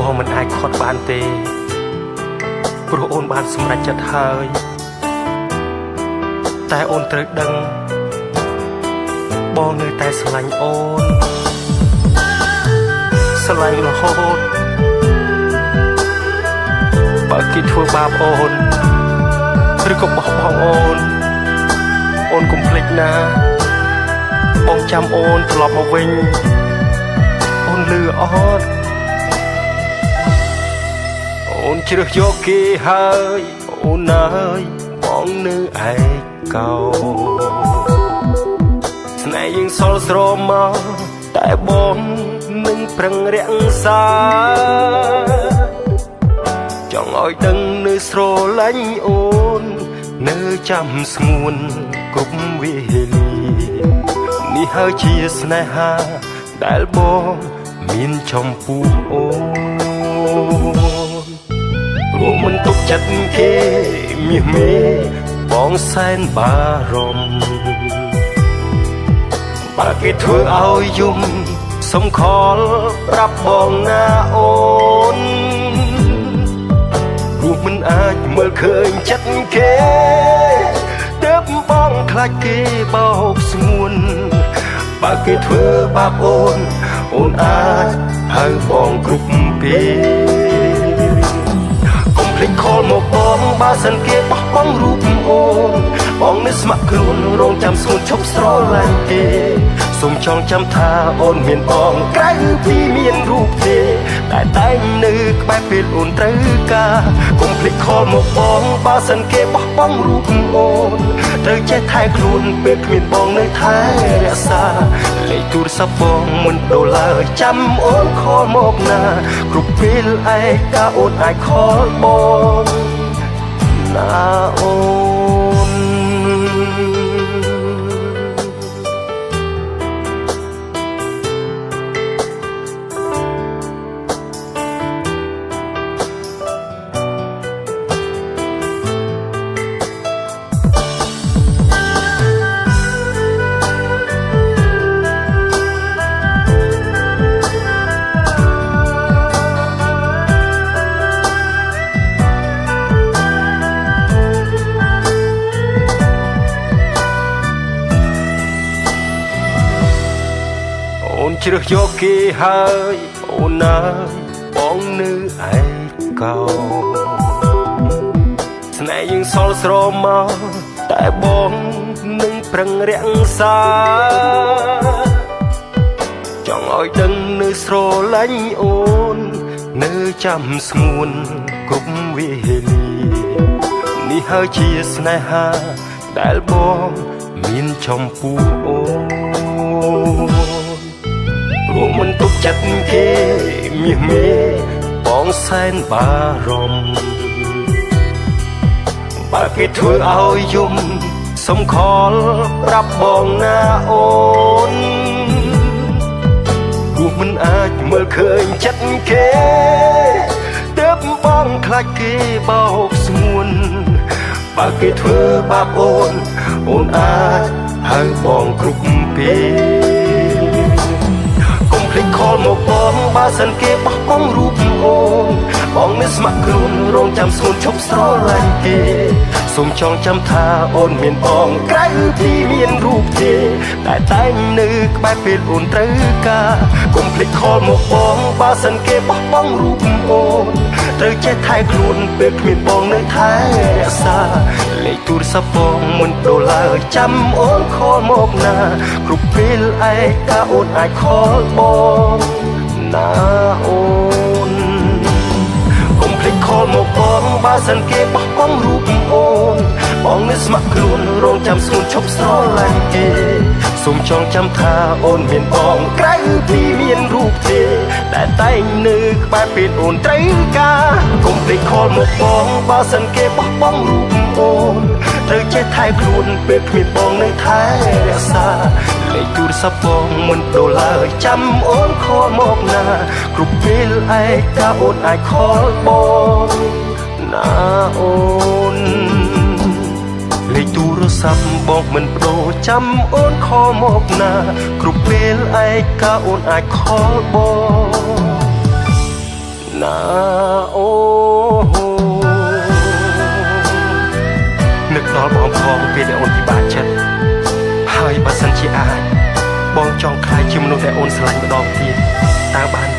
បងមិនអាចខត់បានទេព្រោះអូនបានសម្រេចចិត្តហើយតែអូនត្រូវដឹងបងនៅតែស្រឡាញ់អូនស្រឡាញ់រហូតបើគេធ្វើបាបអូនឬក៏បោះបង់អូនកុំភ្លេចណាបងចាំអូនត្រឡប់មកវិញអូនលឺអត់អូនជ្រើសយកគេហើយអូនអើយបងនៅឯកោស្នេហ៍យើងសល់ស្រមមកតែបងនឹងប្រឹងរក្សាចង់ឲ្យដឹងនៅស្រឡាញ់អូននៅចាំស្ងួនគ្រប់វេលានេះហើយជាស្នេហាដែលបងមានចំពោះអូនព្រោះមិនទុកចិត្តគេមាសមេបងសែនបារម្ភបើគេធ្វើឲ្យយំសុំខលប្រាប់បងណាអូនព្រោះមិនអាចមើលឃើញចិត្តគេទើបបងខ្លាចគេបោកស្ងួនបើគេធ្វើបាបអូនអាចហៅបងគ្រប់ពេលកុំភ្លេចខលមកបងបើសិនគេបោះបង់រូបអូនបងនៅស្ម័គ្រខ្លួនរងចាំស្ងួនឈប់ស្រឡាញ់គេសូមចងចាំថាអូនមានបងក្រៅពីមានរូបទេតែតែងនៅក្បែរពេលអូនត្រូវការកុំភ្លេចខលមកបងបើសិនគេបោះបង់រូបអូនត្រូវចេះថែខ្លួនពេលគ្មានបងនៅថែរក្សាលេខទូរស័ព្ទបងមិនដូរឡើយចាំអូនខលមកណាគ្រប់ពេលឯកាអូនអាចខលបងណាអូនអូនជ្រើសយកគេហើយអូនអើយបងនៅឯកោស្នេហ៍យើងសល់ស្រមមកតែបងនឹងប្រឹងរក្សាចង់ឲ្យដឹងនៅស្រឡាញ់អូននៅចាំស្ងួនគ្រប់វេលានេះហើយជាស្នេហាដែលបងមានចំពោះអូនព្រោះមិនទុកចិត្តគេមាសមេបងសែនបារម្ភបើគេធ្វើឲ្យយំសុំខលប្រាប់បងណាអូនព្រោះមិនអាចមើលឃើញចិត្តគេទើបបងខ្លាចគេបោកស្ងួនបើគេធ្វើបាបអូនអាចហៅបងគ្រប់ពេលភ្លេចខលមកបងបើសិនគេបោះបង់រូបបងនៅស្ម័គ្រខ្លួនរងចាំស្ងួនឈប់ស្រឡាញ់គេសូមចងចាំថាអូនមានបងក្រៅពីមានរូបទេតែតែងនៅក្បែរពេលអូនត្រូវការកុំភ្លេចខលមកបងបើសិនគេបោះបង់រូបត្រូវចេះថែខ្លួនពេលគ្មានបងនៅថែរក្សាលេខទូរស័ព្ទបងមិនដូរឡើយចាំអូនខលមកណាគ្រប់ពេលឯកាអូនអាចខលបងណាអូនកុំភ្លេចខលមកបងបើសិនគេបោះបង់រូបបងនៅស្ម័គ្រខ្លួនរងចាំស្ងួនឈប់ស្រឡាញ់គេសូមចងចាំថាអូនមានបងក្រៅពីមានរូបទេតែតែងនៅក្បែរពេលអូនត្រូវការកុំភ្លេចខលមកបងបើសិនគេបោះបង់រូបត្រូវចេះថែខ្លួនពេលគ្មានបងនៅថែរក្សាលេខទូរស័ព្ទបងមិនដូរឡើយចាំអូនខលមកណាគ្រប់ពេលឯកាអូនអាចខលបងណាអូនលេខទូរស័ព្ទបងមិនប្ដូរចាំអូនខលមកណាគ្រប់ពេលឯកាអូនអាចខលបង ណាអូនឹកដល់បងផងពេលដែលអូនពិបាកចិត្តហើយបើសិនជាអាចបងចង់ខ្លាចជាមនុស្សដែលអូនស្រឡាញ់ម្ដងទៀតតើបាន